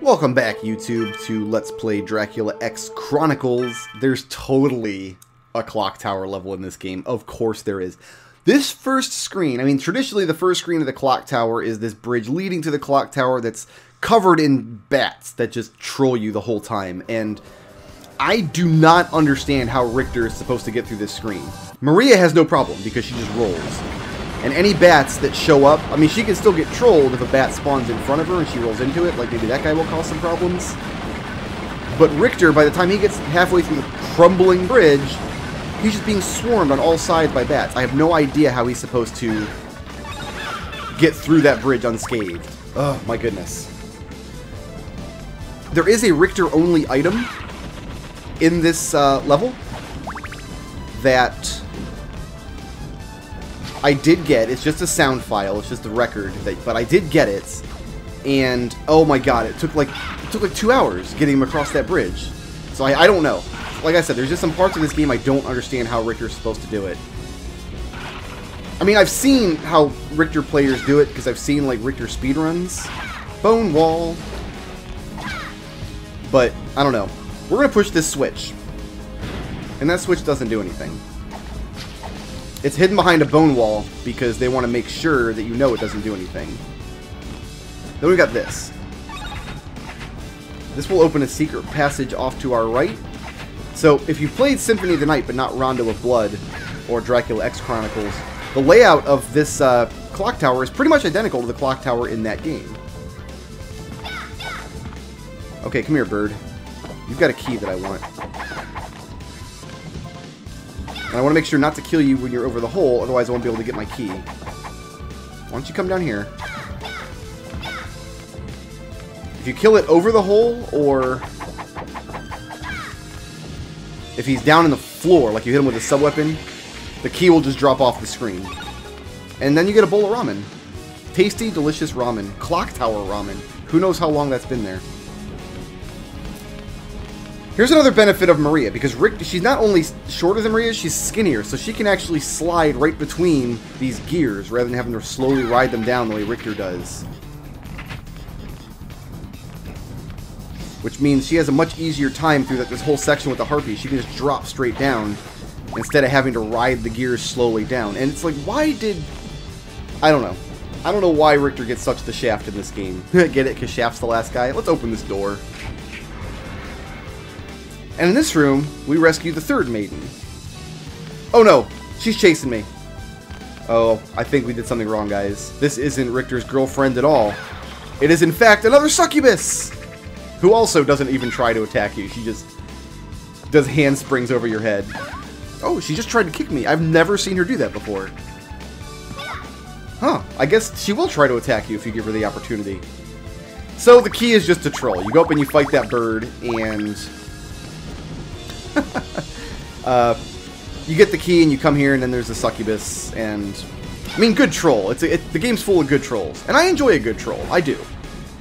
Welcome back, YouTube, to Let's Play Dracula X Chronicles. There's totally a clock tower level in this game. Of course there is. This first screen, I mean, traditionally the first screen of the clock tower is this bridge leading to the clock tower that's covered in bats that just troll you the whole time. And I do not understand how Richter is supposed to get through this screen. Maria has no problem because she just rolls. And any bats that show up, I mean, she can still get trolled if a bat spawns in front of her and she rolls into it. Like, maybe that guy will cause some problems. But Richter, by the time he gets halfway through the crumbling bridge, he's just being swarmed on all sides by bats. I have no idea how he's supposed to get through that bridge unscathed. Oh, my goodness. There is a Richter-only item in this level that I did get. It's just a sound file. It's just a record, but I did get it, and oh my god, it took like 2 hours getting him across that bridge. So I don't know. Like I said, there's just some parts of this game I don't understand how Richter's supposed to do it. I mean, I've seen how Richter players do it because I've seen like Richter speedruns, bone wall, but I don't know. We're gonna push this switch, and that switch doesn't do anything. It's hidden behind a bone wall because they want to make sure that you know it doesn't do anything. Then we got this. This will open a secret passage off to our right. So if you played Symphony of the Night but not Rondo of Blood or Dracula X Chronicles, the layout of this clock tower is pretty much identical to the clock tower in that game. Okay, come here, bird. You've got a key that I want. And I want to make sure not to kill you when you're over the hole, otherwise I won't be able to get my key. Why don't you come down here? If you kill it over the hole, or if he's down in the floor, like you hit him with a sub-weapon, the key will just drop off the screen. And then you get a bowl of ramen. Tasty, delicious ramen. Clock tower ramen. Who knows how long that's been there. Here's another benefit of Maria, because she's not only shorter than Maria, she's skinnier, so she can actually slide right between these gears, rather than having to slowly ride them down the way Richter does. Which means she has a much easier time through this whole section with the harpy. She can just drop straight down, instead of having to ride the gears slowly down. And it's like, why did... I don't know. I don't know why Richter gets such the shaft in this game. Get it? Because Shaft's the last guy? Let's open this door. And in this room, we rescue the third maiden. Oh no, she's chasing me. Oh, I think we did something wrong, guys. This isn't Richter's girlfriend at all. It is in fact another succubus! Who also doesn't even try to attack you. She just does handsprings over your head. Oh, she just tried to kick me. I've never seen her do that before. Huh, I guess she will try to attack you if you give her the opportunity. So the key is just a troll. You go up and you fight that bird, and... you get the key and you come here, and then there's the succubus, and I mean, good troll. The game's full of good trolls, and I enjoy a good troll. I do.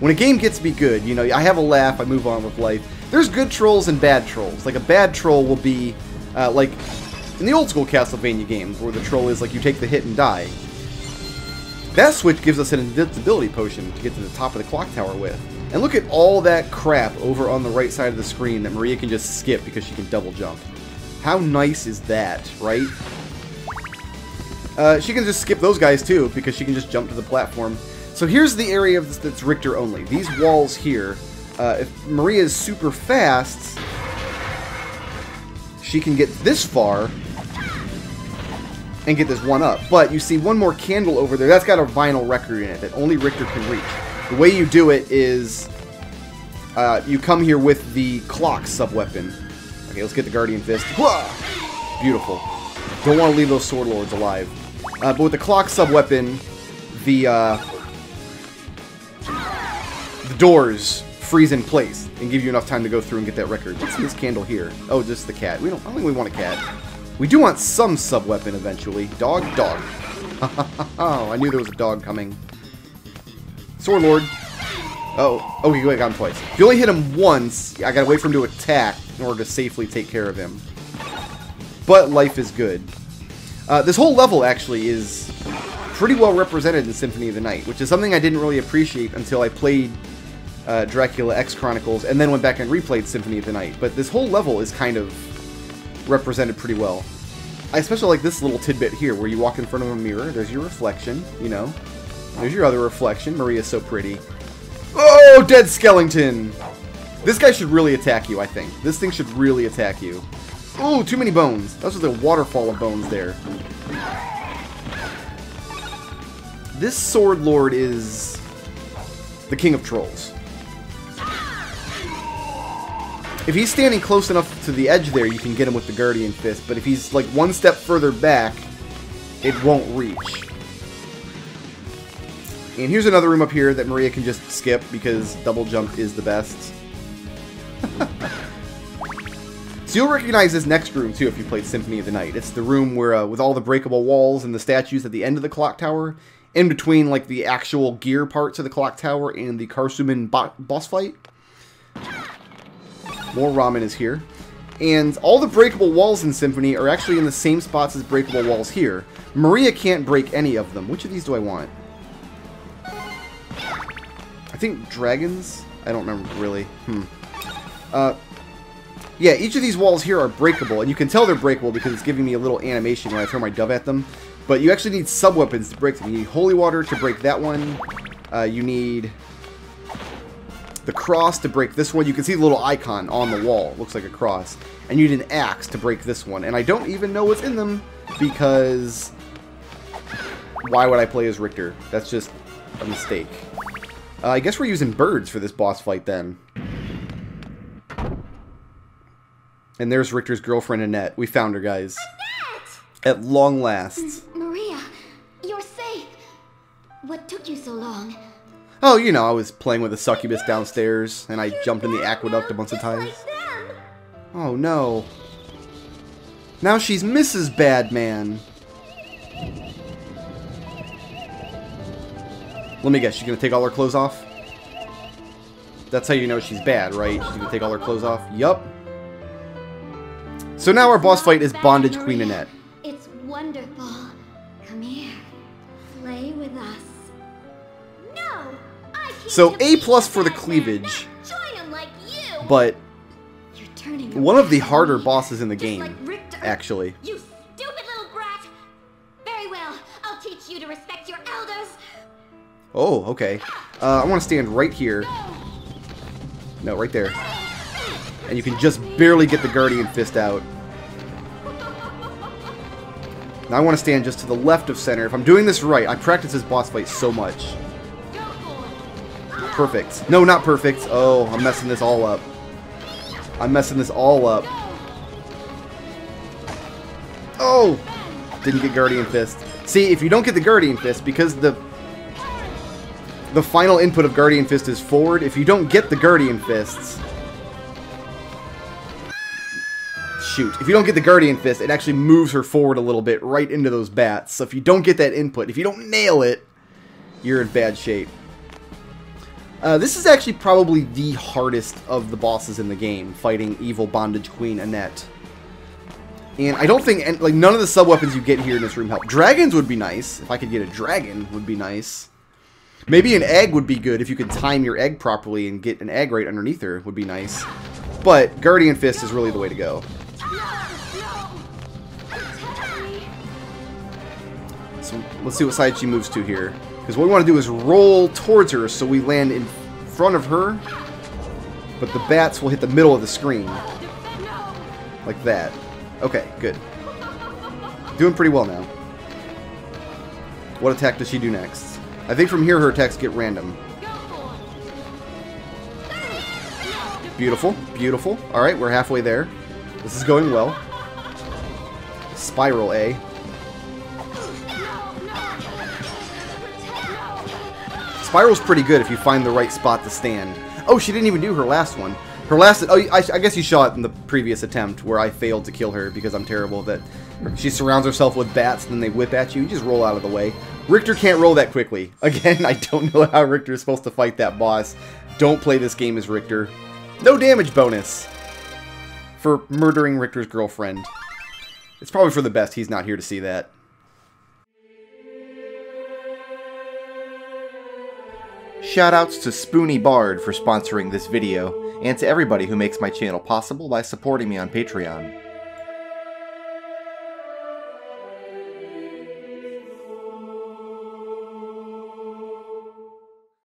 When a game gets to be good, you know, I have a laugh, I move on with life. There's good trolls and bad trolls. Like a bad troll will be like in the old school Castlevania games, where the troll is like you take the hit and die. That switch gives us an invincibility potion to get to the top of the clock tower with. And look at all that crap over on the right side of the screen that Maria can just skip because she can double jump. How nice is that, right? She can just skip those guys too because she can just jump to the platform. So here's the area of this that's Richter only. These walls here, if Maria is super fast, she can get this far and get this one up. But you see one more candle over there. That's got a vinyl record in it that only Richter can reach. The way you do it is you come here with the clock sub-weapon. Okay, let's get the Guardian Fist. Whoa! Beautiful. Don't want to leave those Sword Lords alive. But with the clock sub-weapon, the doors freeze in place and give you enough time to go through and get that record. What's in this candle here? Oh, just the cat. I don't think we want a cat. We do want some sub-weapon eventually. Dog, dog. Oh, I knew there was a dog coming. Sword Lord. Oh, he got him twice. If you only hit him once, I gotta wait for him to attack in order to safely take care of him. But life is good. This whole level actually is pretty well represented in Symphony of the Night, which is something I didn't really appreciate until I played Dracula X Chronicles, and then went back and replayed Symphony of the Night. But this whole level is kind of represented pretty well. I especially like this little tidbit here, where you walk in front of a mirror, there's your reflection, you know. There's your other reflection. Maria's so pretty. Oh, dead skeleton! This guy should really attack you, I think. This thing should really attack you. Oh, too many bones. That was a waterfall of bones there. This Sword Lord is the King of Trolls. If he's standing close enough to the edge there, you can get him with the Guardian Fist, but if he's like one step further back, it won't reach. And here's another room up here that Maria can just skip because double jump is the best. So you'll recognize this next room too if you played Symphony of the Night. It's the room where with all the breakable walls and the statues at the end of the clock tower, in between like the actual gear parts of the clock tower and the Karsuman boss fight. More ramen is here. And all the breakable walls in Symphony are actually in the same spots as breakable walls here. Maria can't break any of them. Which of these do I want? I think dragons? I don't remember really. Yeah, each of these walls here are breakable, and you can tell they're breakable because it's giving me a little animation when I throw my dove at them. But you actually need sub-weapons to break them. You need holy water to break that one. You need the cross to break this one. You can see the little icon on the wall. It looks like a cross. And you need an axe to break this one. And I don't even know what's in them because why would I play as Richter? That's just a mistake. I guess we're using birds for this boss fight then. And there's Richter's girlfriend, Annette. We found her, guys. Annette! At long last. Maria, you're safe. What took you so long? Oh, you know, I was playing with a succubus downstairs, and I jumped in the aqueduct a bunch of times. Oh, no. Now she's Mrs. Badman. Let me guess, she's gonna take all her clothes off? That's how you know she's bad, right? She's gonna take all her clothes off? Yup. So now our boss fight is Bondage Queen Annette. It's wonderful. Come here. Play with us. No! So A+ for the cleavage. Like you. But You're turning one of the harder bosses in the game, like Richter. actually. You stupid little brat! Very well. I'll teach you to respect your elders. Oh, okay. I want to stand right here. No, right there. And you can just barely get the Guardian Fist out. Now I want to stand just to the left of center. If I'm doing this right, I practice this boss fight so much. Perfect. No, not perfect. Oh, I'm messing this all up. I'm messing this all up. Oh! Didn't get Guardian Fist. See, if you don't get the Guardian Fist, because the final input of Guardian Fist is forward, if you don't get the Guardian Fists... Shoot. If you don't get the Guardian Fist, it actually moves her forward a little bit right into those bats. So if you don't get that input, if you don't nail it, you're in bad shape. This is actually probably the hardest of the bosses in the game, fighting evil Bondage Queen Annette. And I don't think, like, none of the sub-weapons you get here in this room help. Dragons would be nice. If I could get a dragon, would be nice. Maybe an egg would be good if you could time your egg properly and get an egg right underneath her would be nice. But Guardian Fist is really the way to go. So let's see what side she moves to here. Because what we want to do is roll towards her so we land in front of her. But the bats will hit the middle of the screen. Like that. Okay, good. Doing pretty well now. What attack does she do next? I think from here her attacks get random. Beautiful, beautiful. Alright, we're halfway there. This is going well. Spiral A. Spiral's pretty good if you find the right spot to stand. Oh, she didn't even do her last one. Her last... Oh, I guess you saw it in the previous attempt where I failed to kill her because I'm terrible. That she surrounds herself with bats and then they whip at you. You just roll out of the way. Richter can't roll that quickly. Again, I don't know how Richter is supposed to fight that boss. Don't play this game as Richter. No damage bonus for murdering Richter's girlfriend. It's probably for the best he's not here to see that. Shoutouts to Spoony Bard for sponsoring this video, and to everybody who makes my channel possible by supporting me on Patreon.